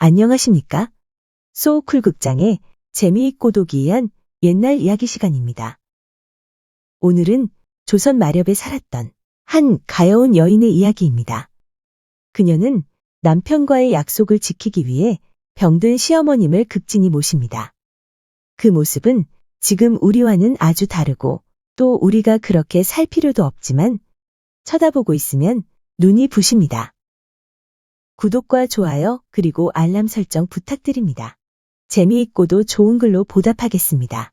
안녕하십니까? 소쿨 극장의 재미있고도 기이한 옛날 이야기 시간입니다. 오늘은 조선 마렵에 살았던 한 가여운 여인의 이야기입니다. 그녀는 남편과의 약속을 지키기 위해 병든 시어머님을 극진히 모십니다. 그 모습은 지금 우리와는 아주 다르고 또 우리가 그렇게 살 필요도 없지만 쳐다보고 있으면 눈이 부십니다. 구독과 좋아요 그리고 알람 설정 부탁드립니다. 재미있고도 좋은 글로 보답하겠습니다.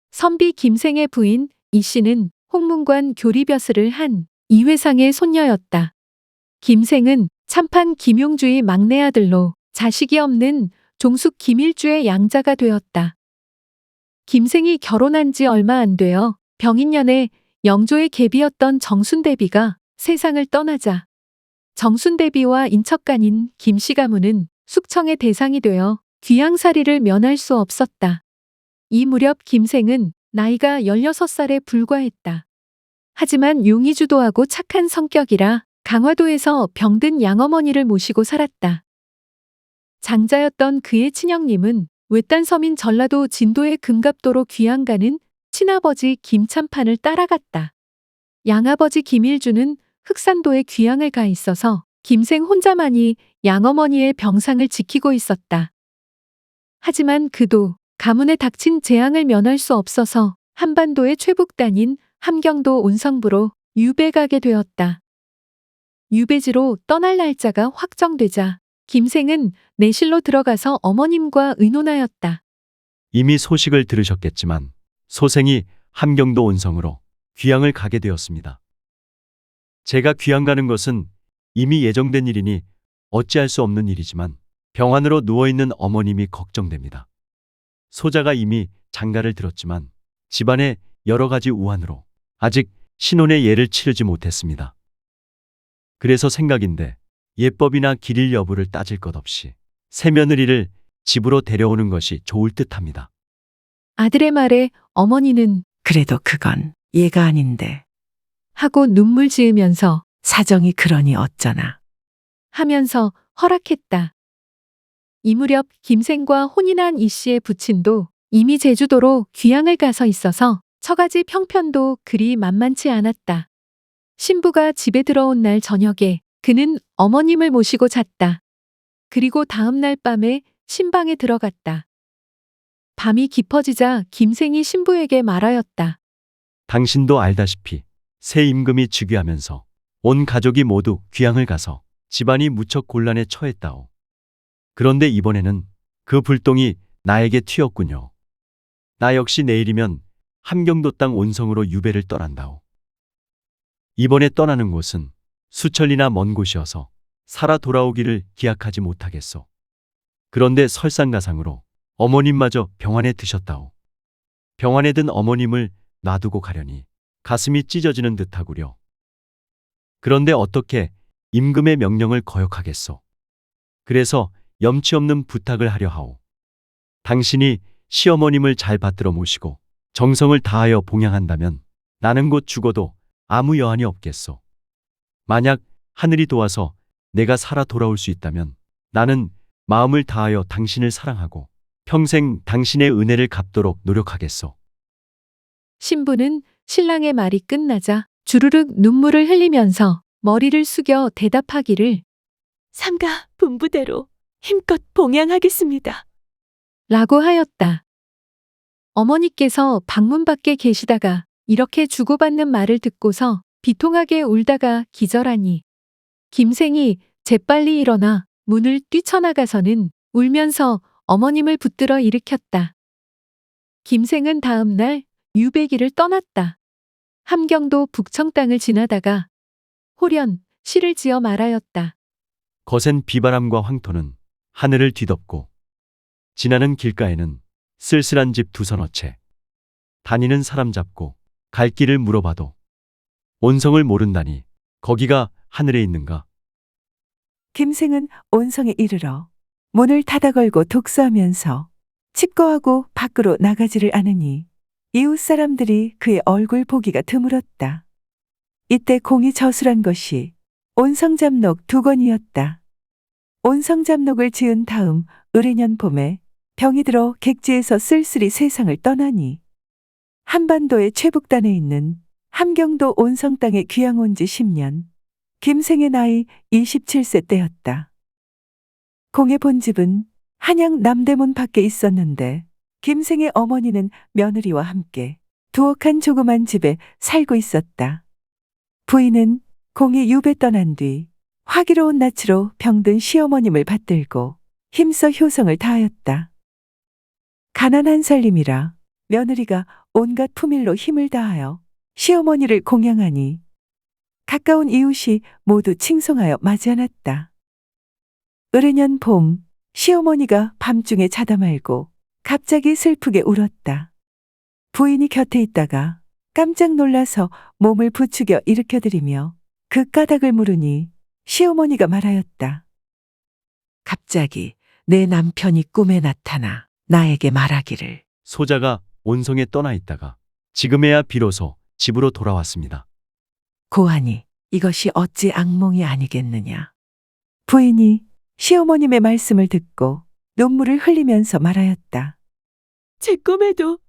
선비 김생의 부인 이 씨는 홍문관 교리벼슬을 한 이회상의 손녀였다. 김생은 참판 김용주의 막내 아들로 자식이 없는 종숙 김일주의 양자가 되었다. 김생이 결혼한 지 얼마 안 되어 병인년에 영조의 계비였던 정순대비가 세상을 떠나자 정순대비와 인척간인 김씨 가문은 숙청의 대상이 되어 귀양살이를 면할 수 없었다. 이 무렵 김생은 나이가 16살에 불과했다. 하지만 용의주도하고 착한 성격이라 강화도에서 병든 양어머니를 모시고 살았다. 장자였던 그의 친형님은 외딴 섬인 전라도 진도의 금갑도로 귀양 가는 친아버지 김참판을 따라갔다. 양아버지 김일주는 흑산도에 귀양을 가 있어서 김생 혼자만이 양어머니의 병상을 지키고 있었다. 하지만 그도 가문에 닥친 재앙을 면할 수 없어서 한반도의 최북단인 함경도 온성부로 유배가게 되었다. 유배지로 떠날 날짜가 확정되자 김생은 내실로 들어가서 어머님과 의논하였다. 이미 소식을 들으셨겠지만 소생이 함경도 온성으로 귀양을 가게 되었습니다. 제가 귀양 가는 것은 이미 예정된 일이니 어찌할 수 없는 일이지만 병환으로 누워있는 어머님이 걱정됩니다. 소자가 이미 장가를 들었지만 집안의 여러 가지 우환으로 아직 신혼의 예를 치르지 못했습니다. 그래서 생각인데 예법이나 길일 여부를 따질 것 없이 새며느리를 집으로 데려오는 것이 좋을 듯합니다. 아들의 말에 어머니는 그래도 그건 얘가 아닌데 하고 눈물 지으면서 사정이 그러니 어쩌나. 하면서 허락했다. 이 무렵 김생과 혼인한 이 씨의 부친도 이미 제주도로 귀양을 가서 있어서 처가지 형편도 그리 만만치 않았다. 신부가 집에 들어온 날 저녁에 그는 어머님을 모시고 잤다. 그리고 다음 날 밤에 신방에 들어갔다. 밤이 깊어지자 김생이 신부에게 말하였다. 당신도 알다시피 새 임금이 즉위하면서 온 가족이 모두 귀양을 가서 집안이 무척 곤란에 처했다오. 그런데 이번에는 그 불똥이 나에게 튀었군요. 나 역시 내일이면 함경도 땅 온성으로 유배를 떠난다오. 이번에 떠나는 곳은 수천리나 먼 곳이어서 살아 돌아오기를 기약하지 못하겠소. 그런데 설상가상으로 어머님마저 병환에 드셨다오. 병환에 든 어머님을 놔두고 가려니 가슴이 찢어지는 듯하구려. 그런데 어떻게 임금의 명령을 거역하겠소. 그래서 염치 없는 부탁을 하려 하오. 당신이 시어머님을 잘 받들어 모시고 정성을 다하여 봉양한다면 나는 곧 죽어도 아무 여한이 없겠소. 만약 하늘이 도와서 내가 살아 돌아올 수 있다면 나는 마음을 다하여 당신을 사랑하고 평생 당신의 은혜를 갚도록 노력하겠소. 신부는 신랑의 말이 끝나자 주르륵 눈물을 흘리면서 머리를 숙여 대답하기를 삼가 분부대로 힘껏 봉양하겠습니다. 라고 하였다. 어머니께서 방문 밖에 계시다가 이렇게 주고받는 말을 듣고서 비통하게 울다가 기절하니 김생이 재빨리 일어나 문을 뛰쳐나가서는 울면서 어머님을 붙들어 일으켰다. 김생은 다음 날 유배기를 떠났다. 함경도 북청 땅을 지나다가 홀연 시를 지어 말하였다. 거센 비바람과 황토는 하늘을 뒤덮고 지나는 길가에는 쓸쓸한 집 두 서너 채. 다니는 사람 잡고 갈 길을 물어봐도 온성을 모른다니 거기가 하늘에 있는가? 김생은 온성에 이르러 문을 닫아 걸고 독서하면서 칩거하고 밖으로 나가지를 않으니 이웃 사람들이 그의 얼굴 보기가 드물었다. 이때 공이 저술한 것이 온성잡록 두 권이었다. 온성잡록을 지은 다음 을해년 봄에 병이 들어 객지에서 쓸쓸히 세상을 떠나니 한반도의 최북단에 있는 함경도 온성 땅에 귀양 온 지 10년, 김생의 나이 27세 때였다. 공의 본집은 한양 남대문 밖에 있었는데 김생의 어머니는 며느리와 함께 두옥한 조그만 집에 살고 있었다. 부인은 공이 유배 떠난 뒤 화기로운 낯으로 병든 시어머님을 받들고 힘써 효성을 다하였다. 가난한 살림이라 며느리가 온갖 품일로 힘을 다하여 시어머니를 공양하니 가까운 이웃이 모두 칭송하여 맞이하였다. 을해년 봄, 시어머니가 밤중에 자다 말고 갑자기 슬프게 울었다. 부인이 곁에 있다가 깜짝 놀라서 몸을 부추겨 일으켜드리며 그 까닭을 물으니 시어머니가 말하였다. 갑자기 내 남편이 꿈에 나타나 나에게 말하기를. 소자가 온성에 떠나 있다가 지금에야 비로소 집으로 돌아왔습니다. 고하니 이것이 어찌 악몽이 아니겠느냐. 부인이 시어머님의 말씀을 듣고 눈물을 흘리면서 말하였다. 제 꿈에도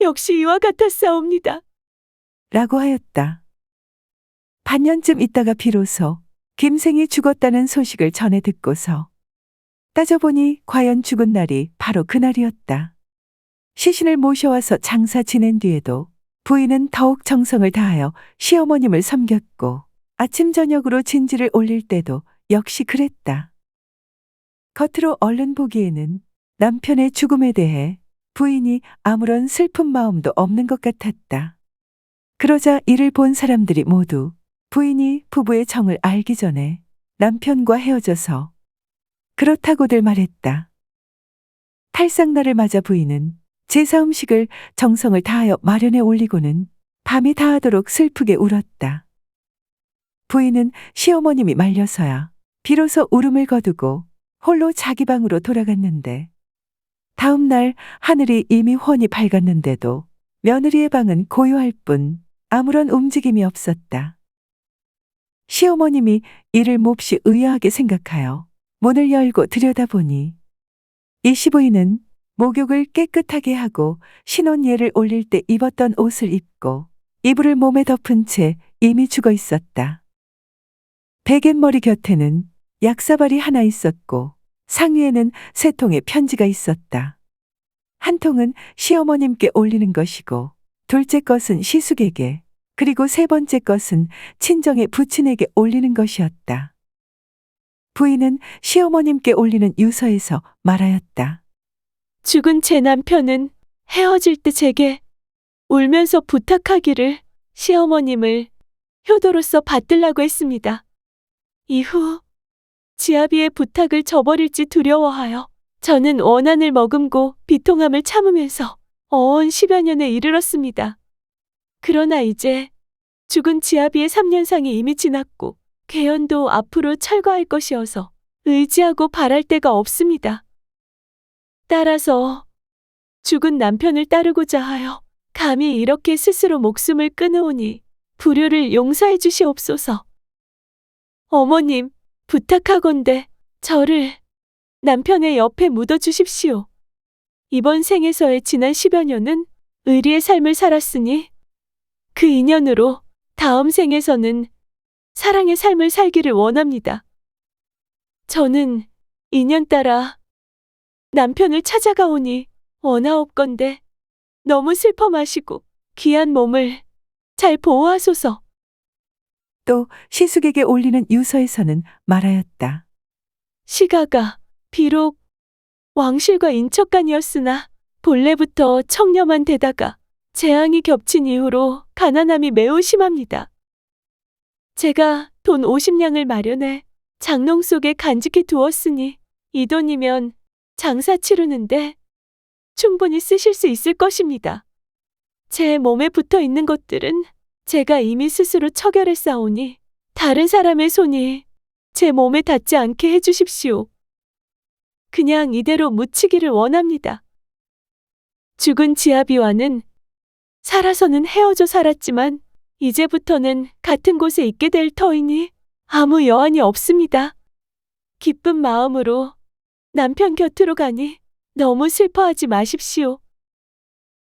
역시 이와 같았사옵니다. 라고 하였다. 반년쯤 있다가 비로소 김생이 죽었다는 소식을 전해 듣고서 따져보니 과연 죽은 날이 바로 그날이었다. 시신을 모셔와서 장사 지낸 뒤에도 부인은 더욱 정성을 다하여 시어머님을 섬겼고 아침 저녁으로 진지를 올릴 때도 역시 그랬다. 겉으로 얼른 보기에는 남편의 죽음에 대해 부인이 아무런 슬픈 마음도 없는 것 같았다. 그러자 이를 본 사람들이 모두 부인이 부부의 정을 알기 전에 남편과 헤어져서 그렇다고들 말했다. 탈상날을 맞아 부인은 제사 음식을 정성을 다하여 마련해 올리고는 밤이 다하도록 슬프게 울었다. 부인은 시어머님이 말려서야 비로소 울음을 거두고 홀로 자기 방으로 돌아갔는데 다음 날 하늘이 이미 훤히 밝았는데도 며느리의 방은 고요할 뿐 아무런 움직임이 없었다. 시어머님이 이를 몹시 의아하게 생각하여 문을 열고 들여다보니 이 시부인은 목욕을 깨끗하게 하고 신혼 예를 올릴 때 입었던 옷을 입고 이불을 몸에 덮은 채 이미 죽어 있었다. 베갯머리 곁에는 약사발이 하나 있었고 상위에는 3통의 편지가 있었다. 한 통은 시어머님께 올리는 것이고 둘째 것은 시숙에게 그리고 3번째 것은 친정의 부친에게 올리는 것이었다. 부인은 시어머님께 올리는 유서에서 말하였다. 죽은 제 남편은 헤어질 때 제게 울면서 부탁하기를 시어머님을 효도로서 받들라고 했습니다. 이후 지아비의 부탁을 저버릴지 두려워하여 저는 원한을 머금고 비통함을 참으면서 어언 10여 년에 이르렀습니다. 그러나 이제 죽은 지아비의 3년상이 이미 지났고 계연도 앞으로 철거할 것이어서 의지하고 바랄 데가 없습니다. 따라서 죽은 남편을 따르고자 하여 감히 이렇게 스스로 목숨을 끊으오니 불효를 용서해 주시옵소서. 어머님, 부탁하건대 저를 남편의 옆에 묻어주십시오. 이번 생에서의 지난 10여 년은 의리의 삶을 살았으니 그 인연으로 다음 생에서는 사랑의 삶을 살기를 원합니다. 저는 인연 따라 남편을 찾아가오니 원하옵건대 너무 슬퍼 마시고 귀한 몸을 잘 보호하소서. 또 시숙에게 올리는 유서에서는 말하였다. 시가가 비록 왕실과 인척간이었으나 본래부터 청렴한 데다가 재앙이 겹친 이후로 가난함이 매우 심합니다. 제가 돈 50냥을 마련해 장롱 속에 간직해 두었으니 이 돈이면 장사 치르는데 충분히 쓰실 수 있을 것입니다. 제 몸에 붙어 있는 것들은 제가 이미 스스로 처결했사오니 다른 사람의 손이 제 몸에 닿지 않게 해주십시오. 그냥 이대로 묻히기를 원합니다. 죽은 지아비와는 살아서는 헤어져 살았지만 이제부터는 같은 곳에 있게 될 터이니 아무 여한이 없습니다. 기쁜 마음으로 남편 곁으로 가니 너무 슬퍼하지 마십시오.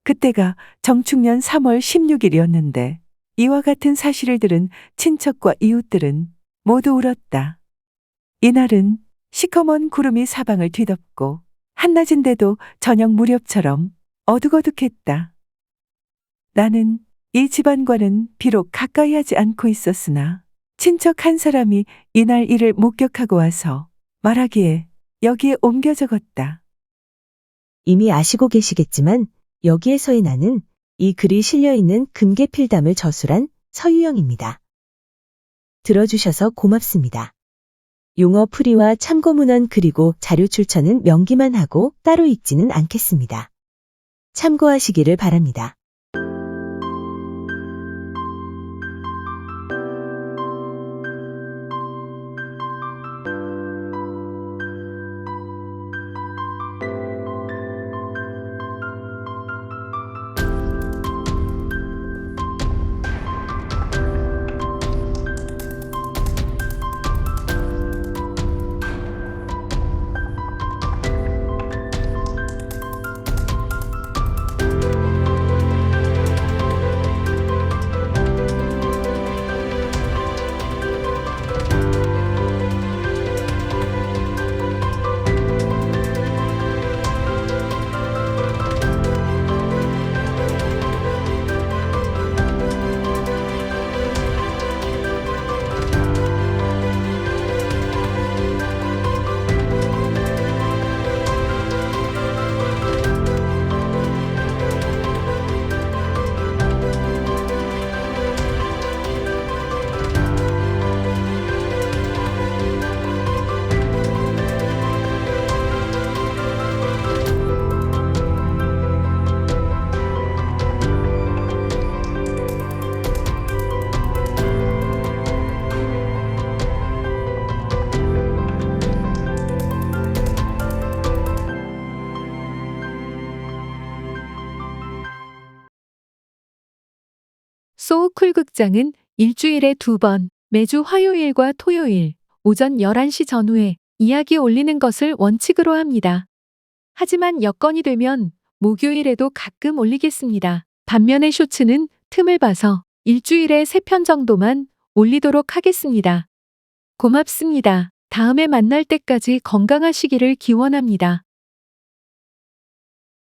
그때가 정축년 3월 16일이었는데 이와 같은 사실을 들은 친척과 이웃들은 모두 울었다. 이날은 시커먼 구름이 사방을 뒤덮고 한낮인데도 저녁 무렵처럼 어둑어둑했다. 나는 이 집안과는 비록 가까이 하지 않고 있었으나 친척 한 사람이 이날 일을 목격하고 와서 말하기에 여기에 옮겨 적었다. 이미 아시고 계시겠지만 여기에서의 나는 이 글이 실려있는 금계필담을 저술한 서유영입니다. 들어주셔서 고맙습니다. 용어 풀이와 참고문헌 그리고 자료 출처는 명기만 하고 따로 읽지는 않겠습니다. 참고하시기를 바랍니다. 소우쿨 극장은 일주일에 2번, 매주 화요일과 토요일, 오전 11시 전후에 이야기 올리는 것을 원칙으로 합니다. 하지만 여건이 되면 목요일에도 가끔 올리겠습니다. 반면에 쇼츠는 틈을 봐서 일주일에 3편 정도만 올리도록 하겠습니다. 고맙습니다. 다음에 만날 때까지 건강하시기를 기원합니다.